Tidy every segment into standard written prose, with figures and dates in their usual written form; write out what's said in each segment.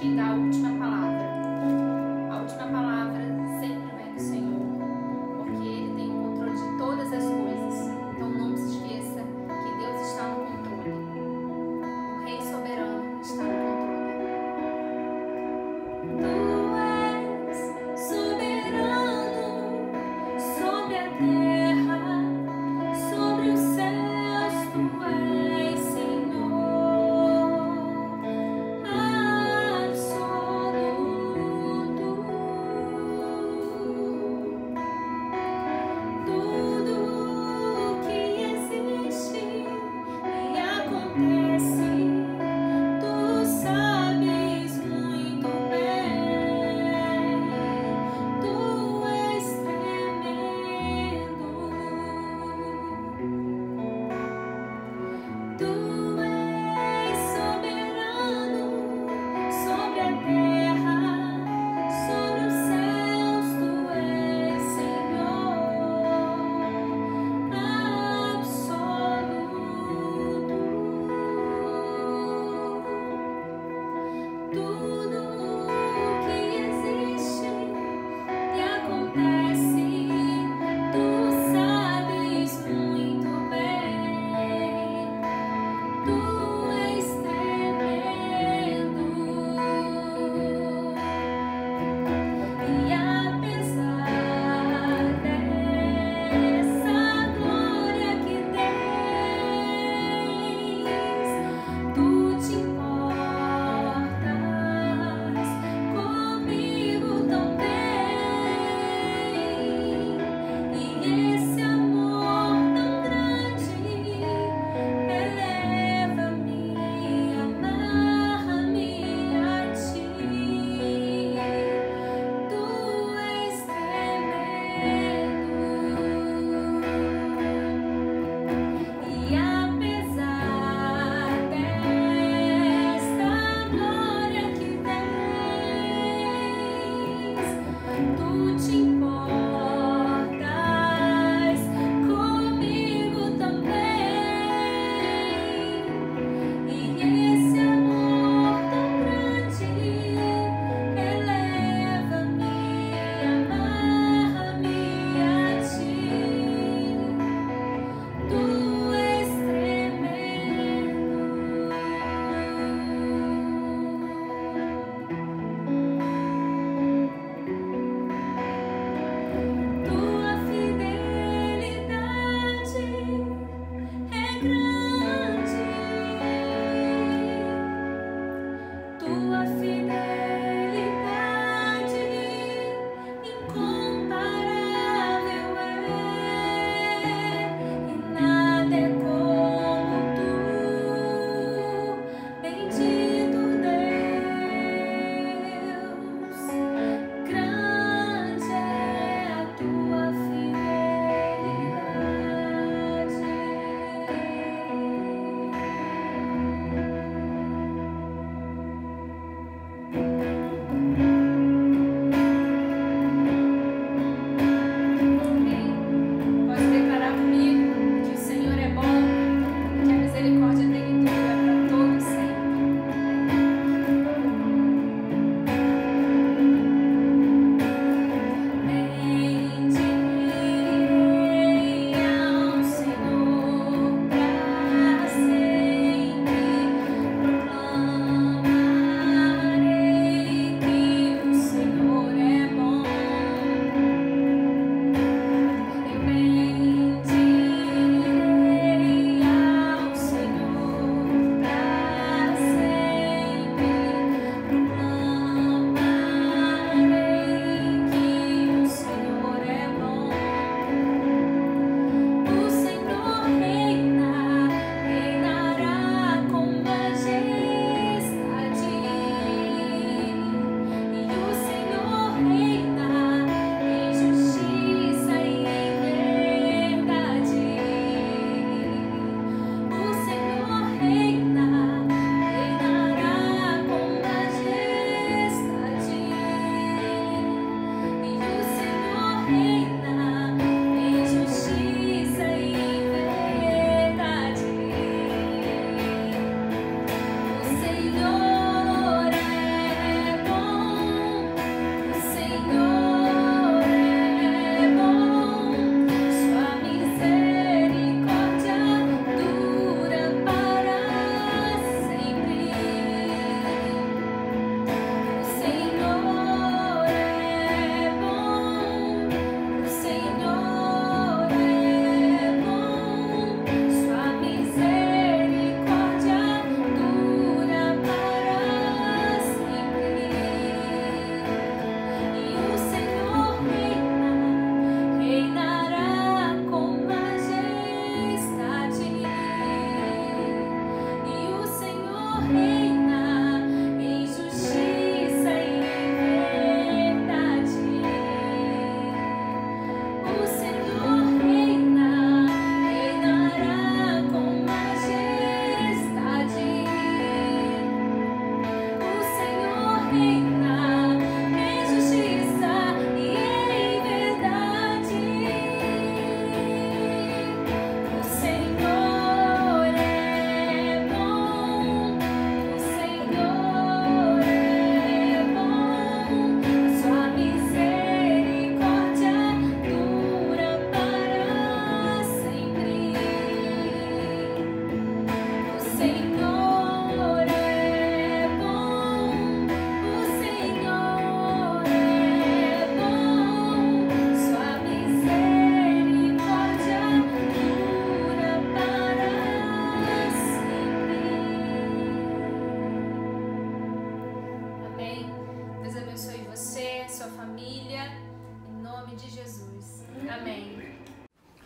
quem dá a última palavra. A última palavra sempre vem do Senhor, porque Ele tem o controle de todas as coisas. Então não se esqueça que Deus está no controle. O Rei soberano está no controle. Tu és soberano sobre a terra, sobre os céus, tu és Senhor absoluto.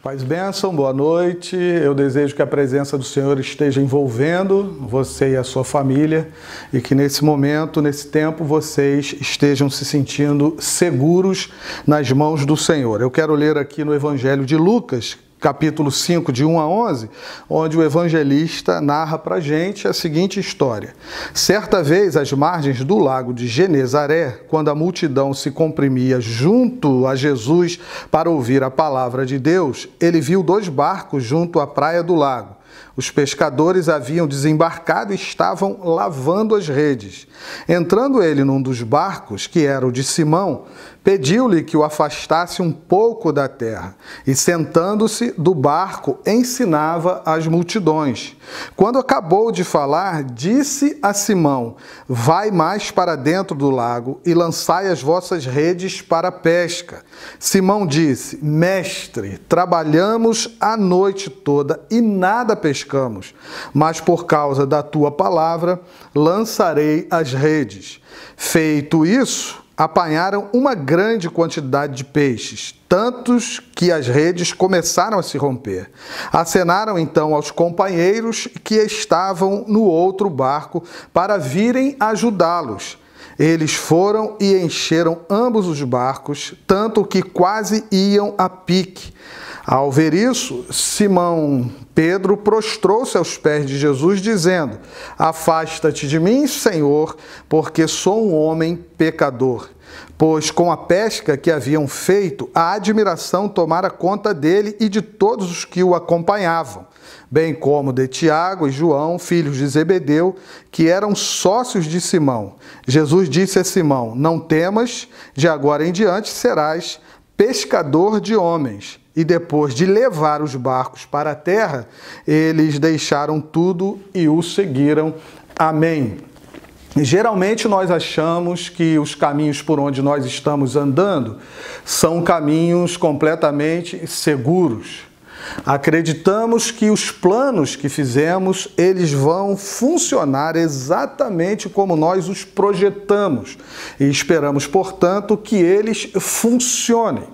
Paz e bênção, boa noite. Eu desejo que a presença do Senhor esteja envolvendo você e a sua família e que nesse momento, nesse tempo, vocês estejam se sentindo seguros nas mãos do Senhor. Eu quero ler aqui no Evangelho de Lucas, capítulo 5, de 1 a 11, onde o evangelista narra para a gente a seguinte história. Certa vez, às margens do lago de Genezaré, quando a multidão se comprimia junto a Jesus para ouvir a palavra de Deus, ele viu 2 barcos junto à praia do lago. Os pescadores haviam desembarcado e estavam lavando as redes. Entrando ele num dos barcos, que era o de Simão, pediu-lhe que o afastasse um pouco da terra e, sentando-se do barco, ensinava as multidões. Quando acabou de falar, disse a Simão: vai mais para dentro do lago e lançai as vossas redes para a pesca. Simão disse: mestre, trabalhamos a noite toda e nada pescamos, mas por causa da tua palavra lançarei as redes. Feito isso, apanharam uma grande quantidade de peixes, tantos que as redes começaram a se romper. Acenaram então aos companheiros que estavam no outro barco para virem ajudá-los. Eles foram e encheram ambos os barcos, tanto que quase iam a pique. Ao ver isso, Simão Pedro prostrou-se aos pés de Jesus, dizendo: afasta-te de mim, Senhor, porque sou um homem pecador. Pois com a pesca que haviam feito, a admiração tomara conta dele e de todos os que o acompanhavam, bem como de Tiago e João, filhos de Zebedeu, que eram sócios de Simão. Jesus disse a Simão: não temas, de agora em diante serás pescador de homens. E depois de levar os barcos para a terra, eles deixaram tudo e o seguiram. Amém. Geralmente nós achamos que os caminhos por onde nós estamos andando são caminhos completamente seguros. Acreditamos que os planos que fizemos, eles vão funcionar exatamente como nós os projetamos e esperamos, portanto, que eles funcionem.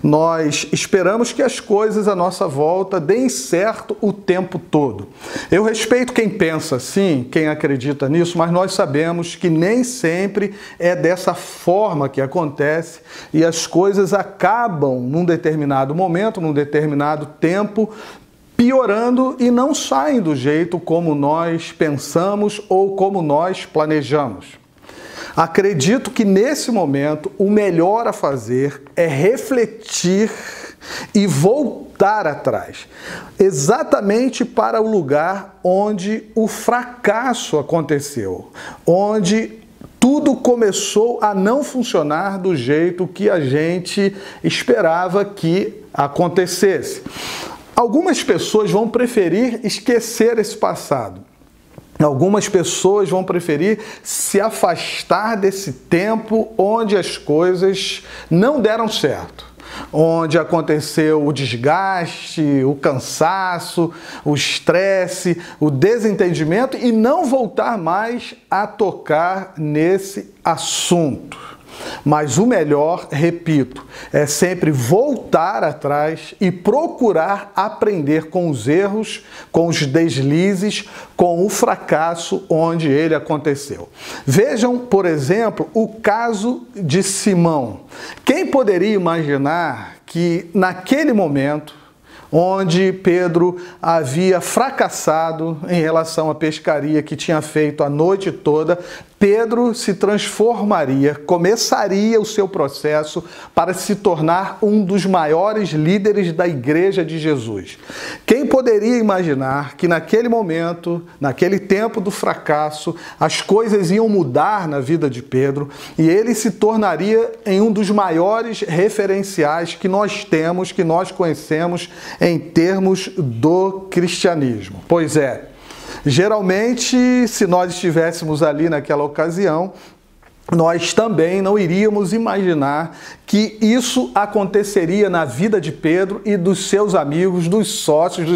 Nós esperamos que as coisas à nossa volta deem certo o tempo todo. Eu respeito quem pensa assim, quem acredita nisso, mas nós sabemos que nem sempre é dessa forma que acontece e as coisas acabam num determinado momento, num determinado tempo, piorando e não saem do jeito como nós pensamos ou como nós planejamos. Acredito que nesse momento o melhor a fazer é refletir e voltar atrás, exatamente para o lugar onde o fracasso aconteceu, onde tudo começou a não funcionar do jeito que a gente esperava que acontecesse. Algumas pessoas vão preferir esquecer esse passado. Algumas pessoas vão preferir se afastar desse tempo onde as coisas não deram certo, onde aconteceu o desgaste, o cansaço, o estresse, o desentendimento e não voltar mais a tocar nesse assunto. Mas o melhor, repito, é sempre voltar atrás e procurar aprender com os erros, com os deslizes, com o fracasso onde ele aconteceu. Vejam, por exemplo, o caso de Simão. Quem poderia imaginar que naquele momento, onde Pedro havia fracassado em relação à pescaria que tinha feito a noite toda, Pedro se transformaria, começaria o seu processo para se tornar um dos maiores líderes da Igreja de Jesus. Quem poderia imaginar que naquele momento, naquele tempo do fracasso, as coisas iam mudar na vida de Pedro e ele se tornaria em um dos maiores referenciais que nós temos, que nós conhecemos em termos do cristianismo? Pois é. Geralmente, se nós estivéssemos ali naquela ocasião, nós também não iríamos imaginar que isso aconteceria na vida de Pedro e dos seus amigos, dos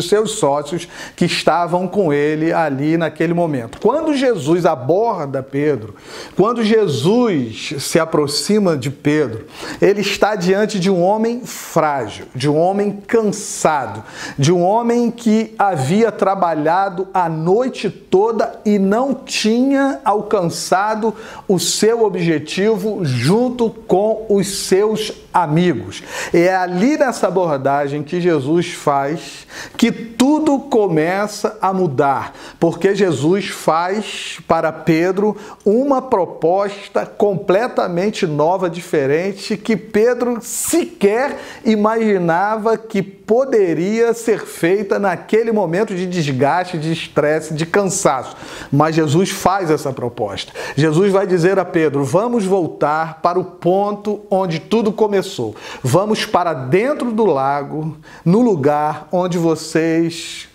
seus sócios que estavam com ele ali naquele momento. Quando Jesus aborda Pedro, quando Jesus se aproxima de Pedro, ele está diante de um homem frágil, de um homem cansado, de um homem que havia trabalhado a noite toda e não tinha alcançado o seu objetivo junto com os seus amigos. É ali nessa abordagem que Jesus faz que tudo começa a mudar, porque Jesus faz para Pedro uma proposta completamente nova, diferente, que Pedro sequer imaginava que poderia ser feita naquele momento de desgaste, de estresse, de cansaço. Mas Jesus faz essa proposta. Jesus vai dizer a Pedro: vamos voltar para o ponto onde tudo começou. Vamos para dentro do lago, no lugar onde vocês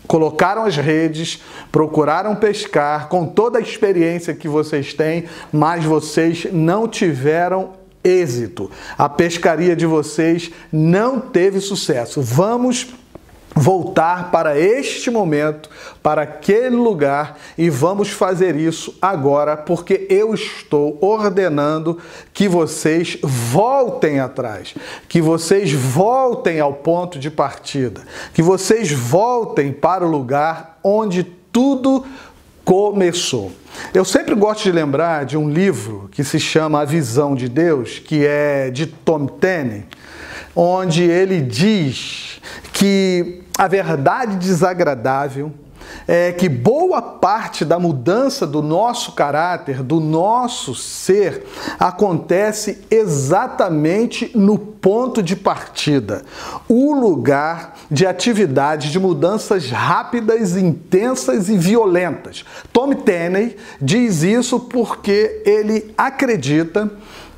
colocaram as redes, procuraram pescar com toda a experiência que vocês têm, mas vocês não tiveram êxito. A pescaria de vocês não teve sucesso. Vamos voltar para este momento, para aquele lugar, e vamos fazer isso agora, porque eu estou ordenando que vocês voltem atrás, que vocês voltem ao ponto de partida, que vocês voltem para o lugar onde tudo começou. Eu sempre gosto de lembrar de um livro que se chama A Visão de Deus, que é de Tom Tenney, onde ele diz que a verdade desagradável é que boa parte da mudança do nosso caráter, do nosso ser, acontece exatamente no ponto de partida, o lugar de atividades, de mudanças rápidas, intensas e violentas. Tom Tenney diz isso porque ele acredita,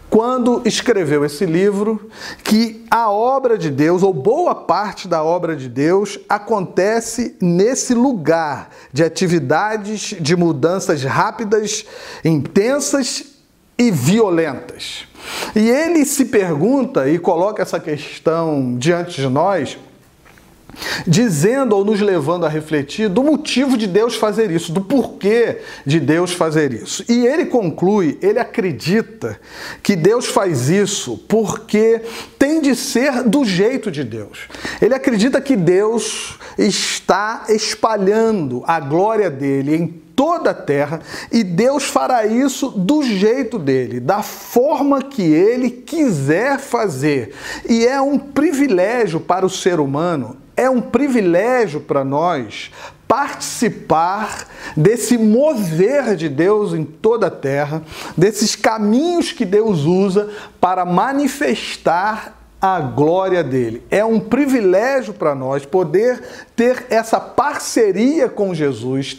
quando escreveu esse livro, que a obra de Deus, ou boa parte da obra de Deus, acontece nesse lugar de atividades, de mudanças rápidas, intensas e violentas. E ele se pergunta e coloca essa questão diante de nós, dizendo ou nos levando a refletir do motivo de Deus fazer isso, do porquê de Deus fazer isso. E ele conclui, ele acredita que Deus faz isso porque tem de ser do jeito de Deus. Ele acredita que Deus está espalhando a glória dele em toda a terra, e Deus fará isso do jeito dele, da forma que ele quiser fazer. E é um privilégio para o ser humano, é um privilégio para nós participar desse mover de Deus em toda a terra, desses caminhos que Deus usa para manifestar a glória dele. É um privilégio para nós poder ter essa parceria com Jesus,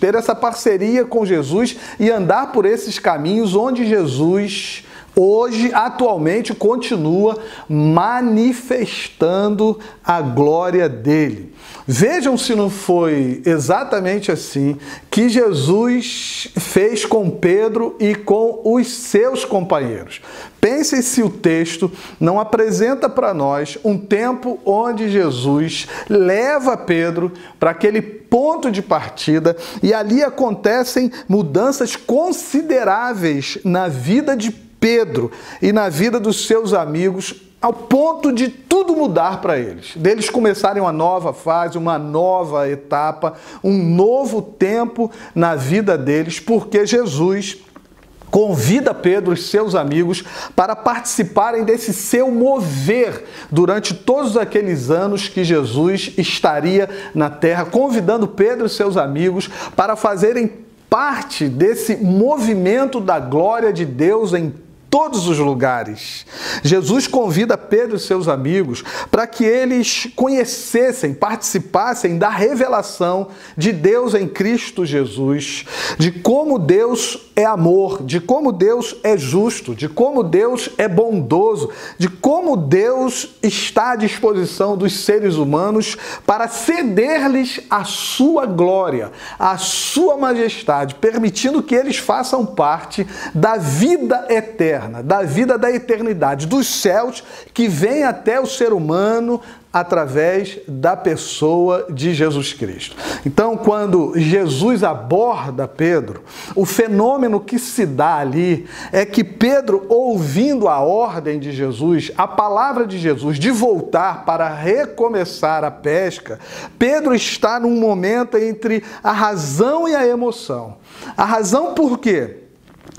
e andar por esses caminhos onde Jesus hoje, atualmente, continua manifestando a glória dele. Vejam se não foi exatamente assim que Jesus fez com Pedro e com os seus companheiros. Pensem se o texto não apresenta para nós um tempo onde Jesus leva Pedro para aquele ponto de partida e ali acontecem mudanças consideráveis na vida de Pedro e na vida dos seus amigos, ao ponto de tudo mudar para eles, deles começarem uma nova fase, uma nova etapa, um novo tempo na vida deles, porque Jesus convida Pedro e seus amigos para participarem desse seu mover durante todos aqueles anos que Jesus estaria na terra, convidando Pedro e seus amigos para fazerem parte desse movimento da glória de Deus em todos os lugares. Jesus convida Pedro e seus amigos para que eles conhecessem, participassem da revelação de Deus em Cristo Jesus, de como Deus é amor, de como Deus é justo, de como Deus é bondoso, de como Deus está à disposição dos seres humanos para ceder-lhes a sua glória, a sua majestade, permitindo que eles façam parte da vida eterna, da vida da eternidade, dos céus que vem até o ser humano através da pessoa de Jesus Cristo. Então, quando Jesus aborda Pedro, o fenômeno que se dá ali é que Pedro, ouvindo a ordem de Jesus, a palavra de Jesus de voltar para recomeçar a pesca, Pedro está num momento entre a razão e a emoção. A razão por quê?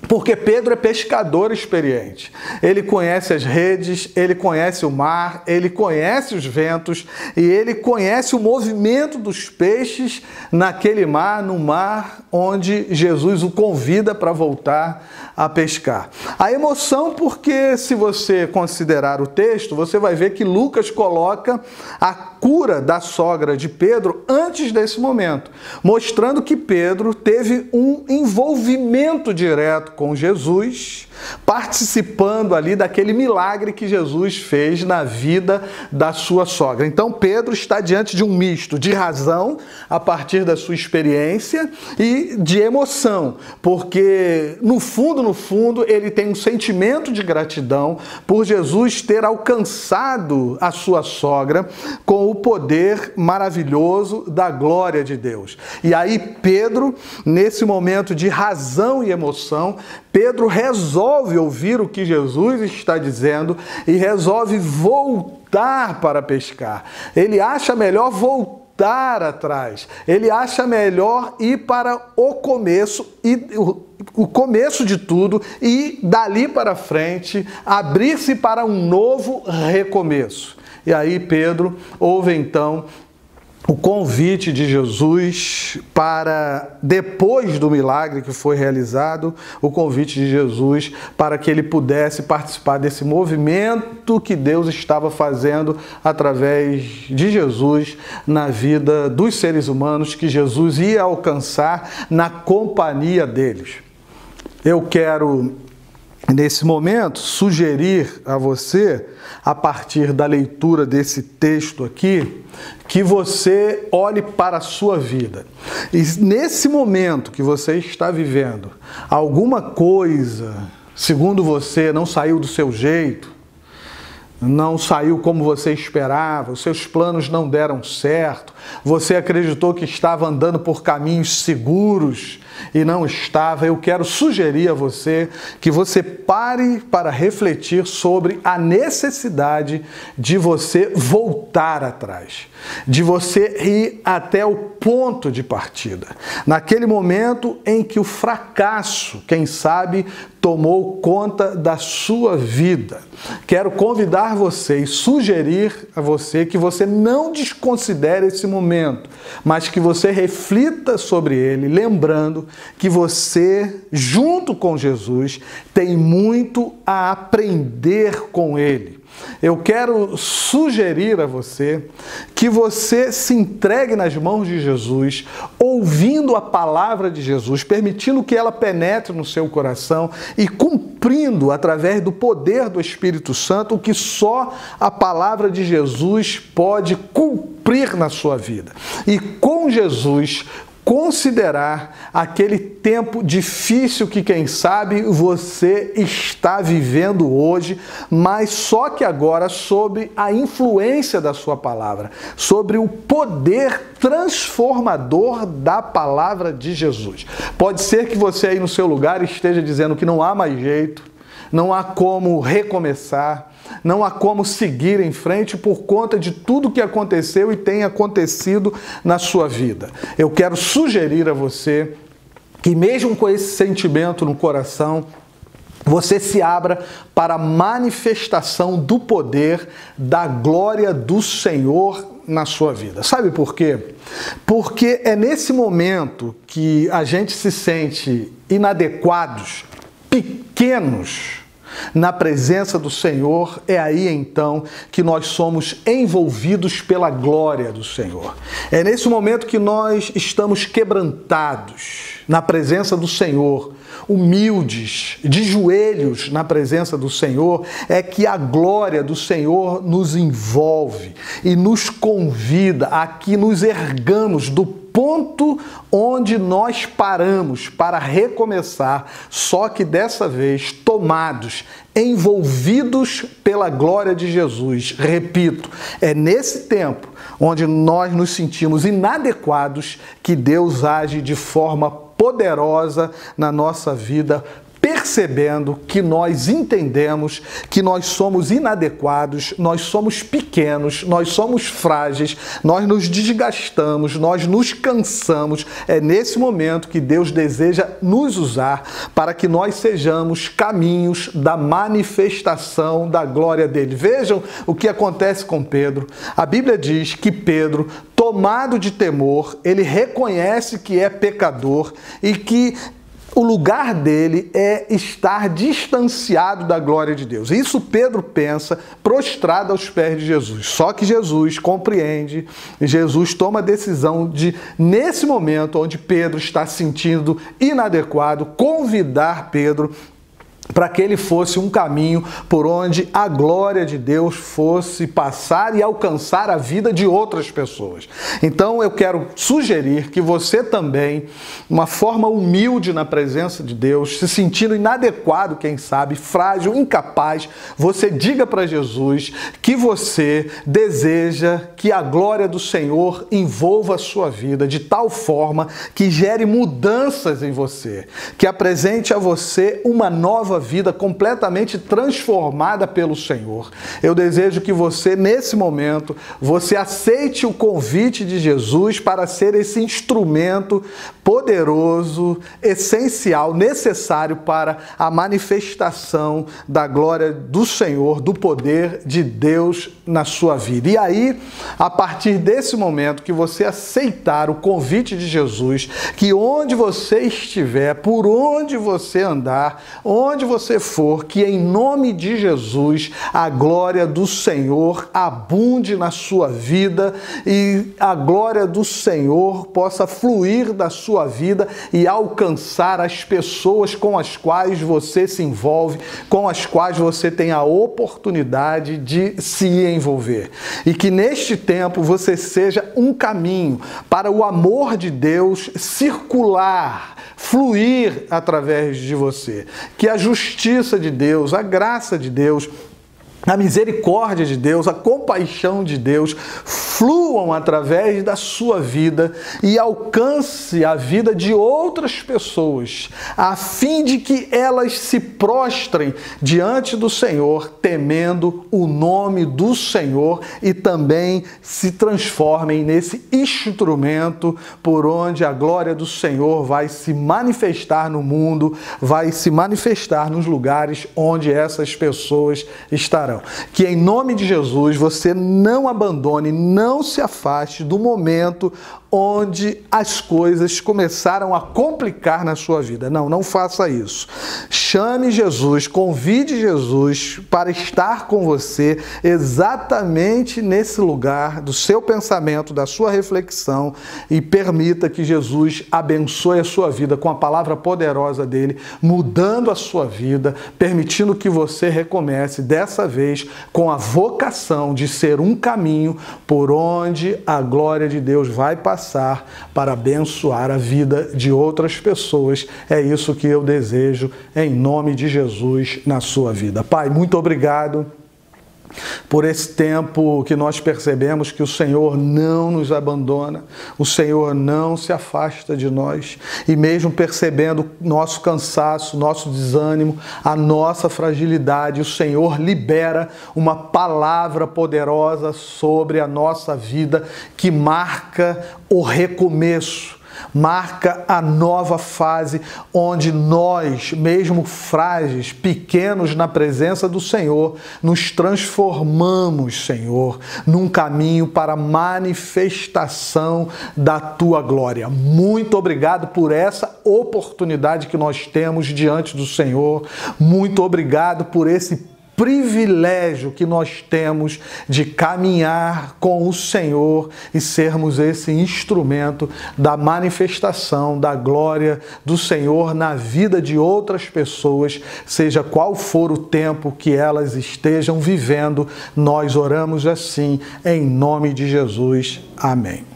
Porque Pedro é pescador experiente. Ele conhece as redes, ele conhece o mar, ele conhece os ventos e ele conhece o movimento dos peixes naquele mar, no mar onde Jesus o convida para voltar a pescar. A emoção, porque se você considerar o texto, você vai ver que Lucas coloca a cura da sogra de Pedro antes desse momento, mostrando que Pedro teve um envolvimento direto com Jesus, participando ali daquele milagre que Jesus fez na vida da sua sogra. Então Pedro está diante de um misto de razão, a partir da sua experiência, e de emoção, porque no fundo, ele tem um sentimento de gratidão por Jesus ter alcançado a sua sogra com o poder maravilhoso da glória de Deus. E aí Pedro, nesse momento de razão e emoção, Pedro resolve ouvir o que Jesus está dizendo e resolve voltar para pescar. Ele acha melhor voltar atrás. Ele acha melhor ir para o começo o começo de tudo e dali para frente abrir-se para um novo recomeço. E aí Pedro ouve então o convite de Jesus para, depois do milagre que foi realizado, o convite de Jesus para que ele pudesse participar desse movimento que Deus estava fazendo através de Jesus na vida dos seres humanos, que Jesus ia alcançar na companhia deles. Eu quero, nesse momento, sugerir a você, a partir da leitura desse texto aqui, que você olhe para a sua vida. E nesse momento que você está vivendo, alguma coisa, segundo você, não saiu do seu jeito, não saiu como você esperava, os seus planos não deram certo, você acreditou que estava andando por caminhos seguros e não estava. Eu quero sugerir a você que você pare para refletir sobre a necessidade de você voltar atrás, de você ir até o ponto de partida, naquele momento em que o fracasso, quem sabe, tomou conta da sua vida. Quero convidar você e sugerir a você que você não desconsidere esse momento, mas que você reflita sobre ele, lembrando que você, junto com Jesus, tem muito a aprender com ele. Eu quero sugerir a você que você se entregue nas mãos de Jesus, ouvindo a palavra de Jesus, permitindo que ela penetre no seu coração e cumprindo, através do poder do Espírito Santo, o que só a palavra de Jesus pode cumprir na sua vida. E com Jesus, considerar aquele tempo difícil que, quem sabe, você está vivendo hoje, mas só que agora sob a influência da sua palavra, sobre o poder transformador da palavra de Jesus. Pode ser que você aí no seu lugar esteja dizendo que não há mais jeito, não há como recomeçar, não há como seguir em frente por conta de tudo que aconteceu e tem acontecido na sua vida. Eu quero sugerir a você que, mesmo com esse sentimento no coração, você se abra para a manifestação do poder da glória do Senhor na sua vida. Sabe por quê? Porque é nesse momento que a gente se sente inadequados, pequenos, na presença do Senhor, é aí então que nós somos envolvidos pela glória do Senhor. É nesse momento que nós estamos quebrantados na presença do Senhor, humildes, de joelhos na presença do Senhor, é que a glória do Senhor nos envolve e nos convida a que nos ergamos do ponto onde nós paramos para recomeçar, só que dessa vez tomados, envolvidos pela glória de Jesus. Repito, é nesse tempo onde nós nos sentimos inadequados que Deus age de forma poderosa na nossa vida, percebendo que nós entendemos que nós somos inadequados, nós somos pequenos, nós somos frágeis, nós nos desgastamos, nós nos cansamos. É nesse momento que Deus deseja nos usar para que nós sejamos caminhos da manifestação da glória dele. Vejam o que acontece com Pedro. A Bíblia diz que Pedro, tomado de temor, ele reconhece que é pecador e que o lugar dele é estar distanciado da glória de Deus. Isso Pedro pensa, prostrado aos pés de Jesus. Só que Jesus compreende, Jesus toma a decisão de, nesse momento onde Pedro está se sentindo inadequado, convidar Pedro para que ele fosse um caminho por onde a glória de Deus fosse passar e alcançar a vida de outras pessoas. Então eu quero sugerir que você também, uma forma humilde na presença de Deus, se sentindo inadequado, quem sabe, frágil, incapaz, você diga para Jesus que você deseja que a glória do Senhor envolva a sua vida de tal forma que gere mudanças em você, que apresente a você uma nova vida completamente transformada pelo Senhor. Eu desejo que você, nesse momento, você aceite o convite de Jesus para ser esse instrumento poderoso, essencial, necessário para a manifestação da glória do Senhor, do poder de Deus na sua vida. E aí, a partir desse momento que você aceitar o convite de Jesus, que onde você estiver, por onde você andar, onde você for, que em nome de Jesus a glória do Senhor abunde na sua vida e a glória do Senhor possa fluir da sua vida e alcançar as pessoas com as quais você se envolve, com as quais você tem a oportunidade de se envolver. E que neste tempo você seja um caminho para o amor de Deus circular, fluir através de você. Que a justiça de Deus, a graça de Deus, a misericórdia de Deus, a compaixão de Deus fluam através da sua vida e alcance a vida de outras pessoas, a fim de que elas se prostrem diante do Senhor, temendo o nome do Senhor e também se transformem nesse instrumento por onde a glória do Senhor vai se manifestar no mundo, vai se manifestar nos lugares onde essas pessoas estarão. Que em nome de Jesus você não abandone, não se afaste do momento onde as coisas começaram a complicar na sua vida. Não, não faça isso. Chame Jesus, convide Jesus para estar com você exatamente nesse lugar do seu pensamento, da sua reflexão e permita que Jesus abençoe a sua vida com a palavra poderosa dele, mudando a sua vida, permitindo que você recomece dessa vez com a vocação de ser um caminho por onde a glória de Deus vai passar para abençoar a vida de outras pessoas. É isso que eu desejo em nome de Jesus na sua vida. Pai, muito obrigado por esse tempo que nós percebemos que o Senhor não nos abandona, o Senhor não se afasta de nós e mesmo percebendo nosso cansaço, nosso desânimo, a nossa fragilidade, o Senhor libera uma palavra poderosa sobre a nossa vida que marca o recomeço. Marca a nova fase onde nós, mesmo frágeis, pequenos na presença do Senhor, nos transformamos, Senhor, num caminho para a manifestação da Tua glória. Muito obrigado por essa oportunidade que nós temos diante do Senhor. Muito obrigado por esse privilégio que nós temos de caminhar com o Senhor e sermos esse instrumento da manifestação da glória do Senhor na vida de outras pessoas, seja qual for o tempo que elas estejam vivendo. Nós oramos assim, em nome de Jesus. Amém.